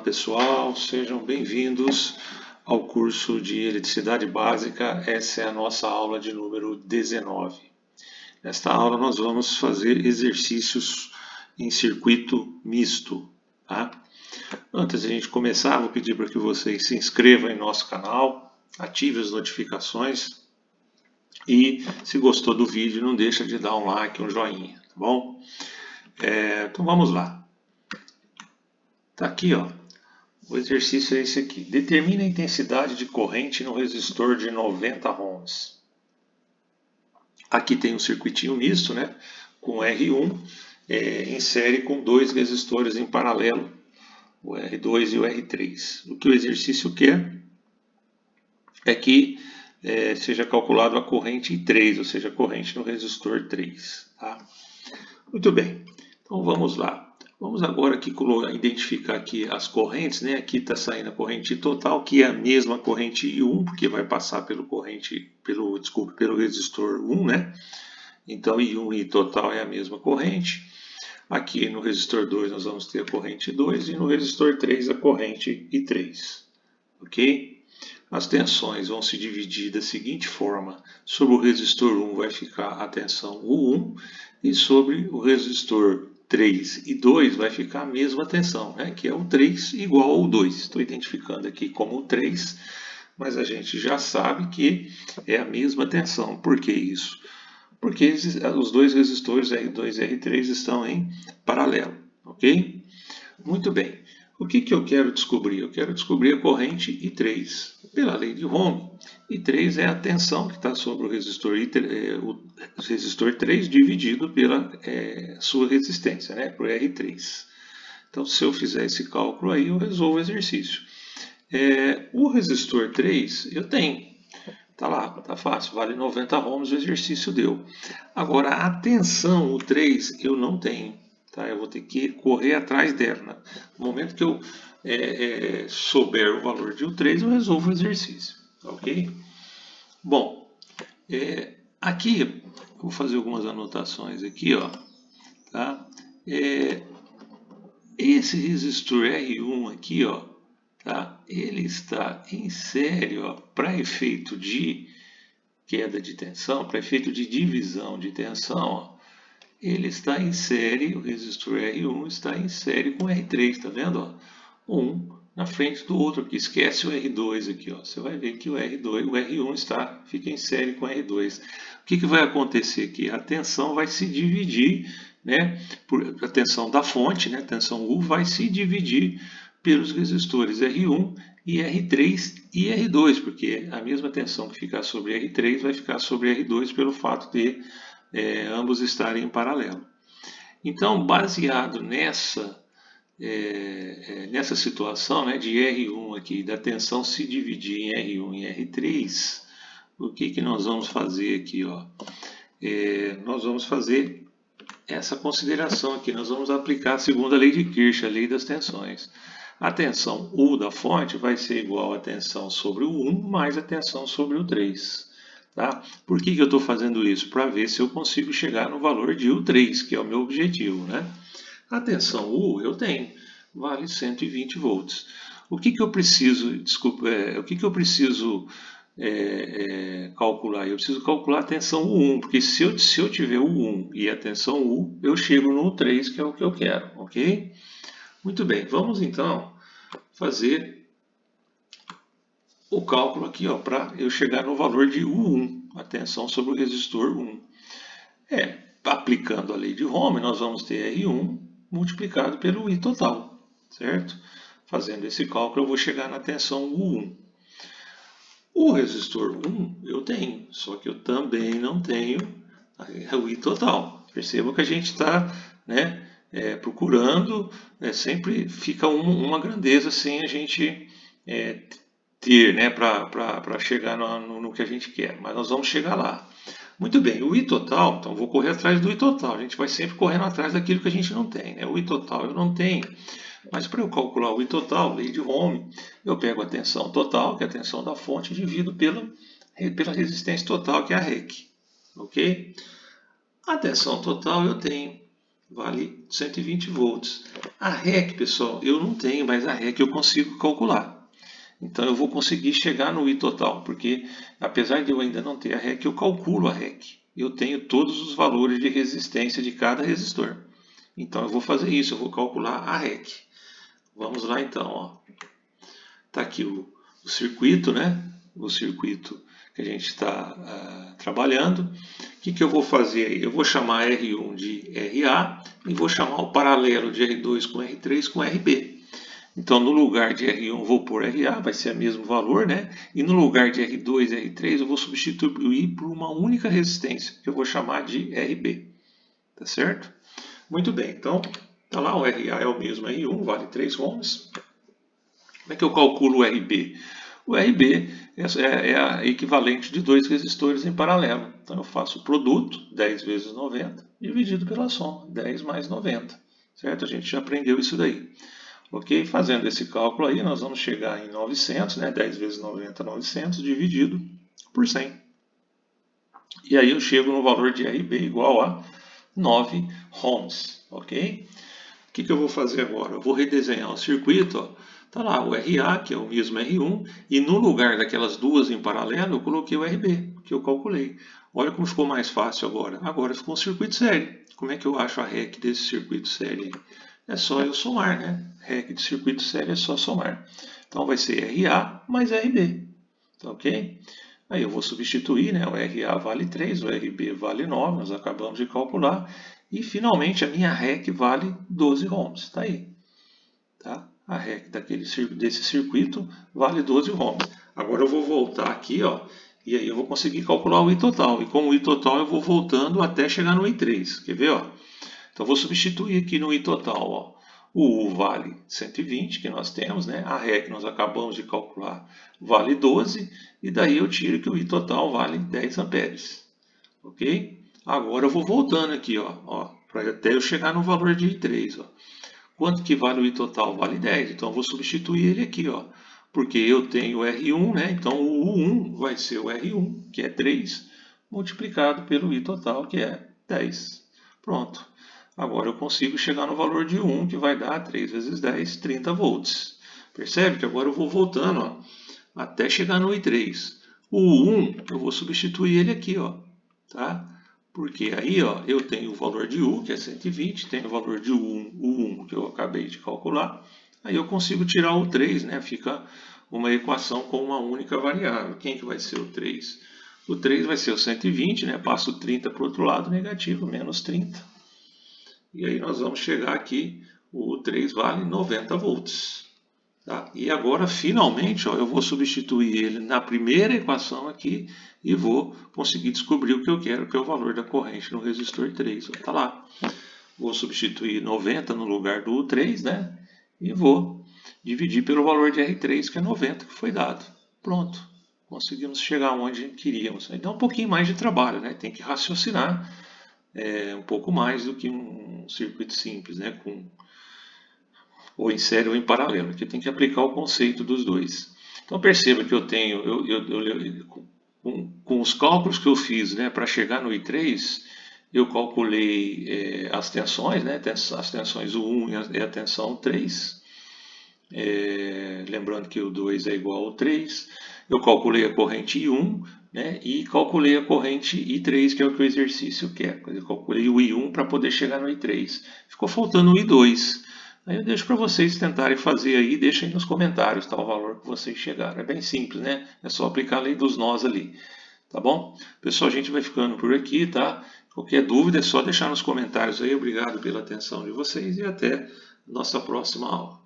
pessoal, sejam bem-vindos ao curso de Eletricidade Básica. Essa é a nossa aula de número 19. Nesta aula nós vamos fazer exercícios em circuito misto. Tá? Antes de a gente começar, vou pedir para que vocês se inscrevam em nosso canal, ative as notificações e, se gostou do vídeo, não deixa de dar um like, um joinha, tá bom? Então vamos lá. Tá aqui, ó. O exercício é esse aqui. Determine a intensidade de corrente no resistor de 90 ohms. Aqui tem um circuitinho misto, né? Com R1 em série com dois resistores em paralelo, o R2 e o R3. O que o exercício quer é que seja calculado a corrente I3, ou seja, a corrente no resistor 3. Tá? Muito bem. Então vamos lá. Vamos agora aqui identificar aqui as correntes, né? Aqui está saindo a corrente total, que é a mesma corrente I1, porque vai passar pelo resistor 1, né? Então I1 e total é a mesma corrente. Aqui no resistor 2 nós vamos ter a corrente 2 e no resistor 3 a corrente I3. Ok? As tensões vão se dividir da seguinte forma: sobre o resistor 1 vai ficar a tensão U1 e sobre o resistor 3 e 2 vai ficar a mesma tensão, né? Que é o 3 igual ao 2. Estou identificando aqui como o 3, mas a gente já sabe que é a mesma tensão. Por que isso? Porque os dois resistores R2 e R3 estão em paralelo, ok? Muito bem. O que eu quero descobrir? Eu quero descobrir a corrente I3. Pela lei de Ohm, I3 é a tensão que está sobre o resistor 3 dividido pela sua resistência, né, por R3. Então, se eu fizer esse cálculo aí, eu resolvo o exercício. O resistor 3 eu tenho. Está lá, está fácil, vale 90 ohms, o exercício deu. Agora, a tensão, o 3, eu não tenho. Tá? Eu vou ter que correr atrás dela. No momento que eu souber o valor de U3, eu resolvo o exercício. Ok? Bom, aqui, eu vou fazer algumas anotações aqui. Ó, tá? Esse resistor R1 aqui, ó, tá? Ele está em série para efeito de queda de tensão, para efeito de divisão de tensão, ó, ele está em série, o resistor R1 está em série com o R3, tá vendo? Ó? Um na frente do outro aqui, esquece o R2 aqui, ó. Você vai ver que o R1 fica em série com o R2. O que vai acontecer aqui? A tensão vai se dividir, né? A tensão da fonte, né? A tensão U vai se dividir pelos resistores R1 e R3 e R2, porque a mesma tensão que ficar sobre R3 vai ficar sobre R2 pelo fato de ambos estarem em paralelo. Então, baseado nessa situação, né, de R1 aqui, da tensão se dividir em R1 e R3, o que nós vamos fazer aqui? Ó? Nós vamos fazer essa consideração aqui, nós vamos aplicar a segunda lei de Kirchhoff, a lei das tensões. A tensão U da fonte vai ser igual à tensão sobre o 1 mais a tensão sobre o 3. Tá? Por que eu estou fazendo isso? Para ver se eu consigo chegar no valor de U3, que é o meu objetivo. Né? A tensão U eu tenho, vale 120 volts. O que eu preciso, calcular? Eu preciso calcular a tensão U1, porque se eu tiver U1 e a tensão U, eu chego no U3, que é o que eu quero. Ok? Muito bem, vamos então fazer o cálculo aqui para eu chegar no valor de U1, a tensão sobre o resistor 1. Aplicando a lei de Ohm, nós vamos ter R1 multiplicado pelo I total, certo? Fazendo esse cálculo, eu vou chegar na tensão U1. O resistor 1 eu tenho, só que eu também não tenho o I total. Perceba que a gente está, né, procurando, sempre fica uma grandeza sem a gente ter, né, para chegar no que a gente quer, mas nós vamos chegar lá. Muito bem, o I total, então vou correr atrás do I total, a gente vai sempre correndo atrás daquilo que a gente não tem, né? O I total eu não tenho, mas para eu calcular o I total, lei de Ohm, eu pego a tensão total, que é a tensão da fonte, e divido pela resistência total, que é a REC, ok? A tensão total eu tenho, vale 120 volts. A REC, pessoal, eu não tenho, mas a REC eu consigo calcular. Então eu vou conseguir chegar no I total, porque apesar de eu ainda não ter a REC, eu calculo a REC. Eu tenho todos os valores de resistência de cada resistor. Então eu vou fazer isso, eu vou calcular a REC. Vamos lá então. Está aqui o circuito, né? O circuito que a gente está trabalhando. O que eu vou fazer aí? Eu vou chamar R1 de RA e vou chamar o paralelo de R2 com R3 com RB. Então, no lugar de R1, vou pôr RA, vai ser o mesmo valor, né? E no lugar de R2 e R3, eu vou substituir por uma única resistência, que eu vou chamar de RB. Tá certo? Muito bem, então, tá lá, o RA é o mesmo R1, vale 3 ohms. Como é que eu calculo o RB? O RB é a equivalente de dois resistores em paralelo. Então, eu faço o produto, 10 vezes 90, dividido pela soma, 10 mais 90. Certo? A gente já aprendeu isso daí. Ok? Fazendo esse cálculo aí, nós vamos chegar em 900, né? 10 vezes 90, 900, dividido por 100. E aí eu chego no valor de RB igual a 9 ohms. Ok? O que eu vou fazer agora? Eu vou redesenhar o circuito. Está lá o RA, que é o mesmo R1, e no lugar daquelas duas em paralelo, eu coloquei o RB, que eu calculei. Olha como ficou mais fácil agora. Agora ficou um circuito série. Como é que eu acho a REC desse circuito série? É só eu somar, né? REC de circuito série é só somar. Então vai ser RA mais RB. Tá ok? Aí eu vou substituir, né? O RA vale 3, o RB vale 9, nós acabamos de calcular. E finalmente a minha REC vale 12 ohms. Está aí. Tá? A REC desse circuito vale 12 ohms. Agora eu vou voltar aqui, ó, e aí eu vou conseguir calcular o I total. E com o I total eu vou voltando até chegar no I3. Quer ver? Ó? Então, vou substituir aqui no I total. Ó. O U vale 120, que nós temos, né? A REC que nós acabamos de calcular vale 12, e daí eu tiro que o I total vale 10 amperes. Ok? Agora eu vou voltando aqui, ó, para até eu chegar no valor de I3. Ó. Quanto que vale o I total? Vale 10. Então, eu vou substituir ele aqui, ó, porque eu tenho R1, né? Então, o U1 vai ser o R1, que é 3, multiplicado pelo I total, que é 10. Pronto. Agora eu consigo chegar no valor de 1, que vai dar 3 vezes 10, 30 volts. Percebe que agora eu vou voltando, ó, até chegar no I3. O 1, eu vou substituir ele aqui, ó, tá? Porque aí, ó, eu tenho o valor de U, que é 120, tenho o valor de U1, que eu acabei de calcular. Aí eu consigo tirar o 3, né? Fica uma equação com uma única variável. Quem que vai ser o 3? O 3 vai ser o 120, né? Passo 30 para o outro lado, negativo, menos 30. E aí nós vamos chegar aqui, o 3 vale 90 volts. Tá? E agora, finalmente, ó, eu vou substituir ele na primeira equação aqui e vou conseguir descobrir o que eu quero, que é o valor da corrente no resistor 3. Está lá. Vou substituir 90 no lugar do 3, né? E vou dividir pelo valor de R3, que é 90, que foi dado. Pronto. Conseguimos chegar onde queríamos. Aí dá um pouquinho mais de trabalho, né? Tem que raciocinar um pouco mais do que um circuito simples, né? Ou em série ou em paralelo, que tem que aplicar o conceito dos dois. Então perceba que eu tenho, com os cálculos que eu fiz, né, para chegar no I3, eu calculei as tensões, né, as tensões U1 e a tensão 3, lembrando que o 2 é igual ao 3, eu calculei a corrente I1, né, e calculei a corrente I3, que é o que o exercício quer. Eu calculei o I1 para poder chegar no I3. Ficou faltando o I2. Aí eu deixo para vocês tentarem fazer aí, deixem aí nos comentários o valor que vocês chegaram. É bem simples, né? É só aplicar a lei dos nós ali. Tá bom? Pessoal, a gente vai ficando por aqui, tá? Qualquer dúvida é só deixar nos comentários aí. Obrigado pela atenção de vocês e até a nossa próxima aula.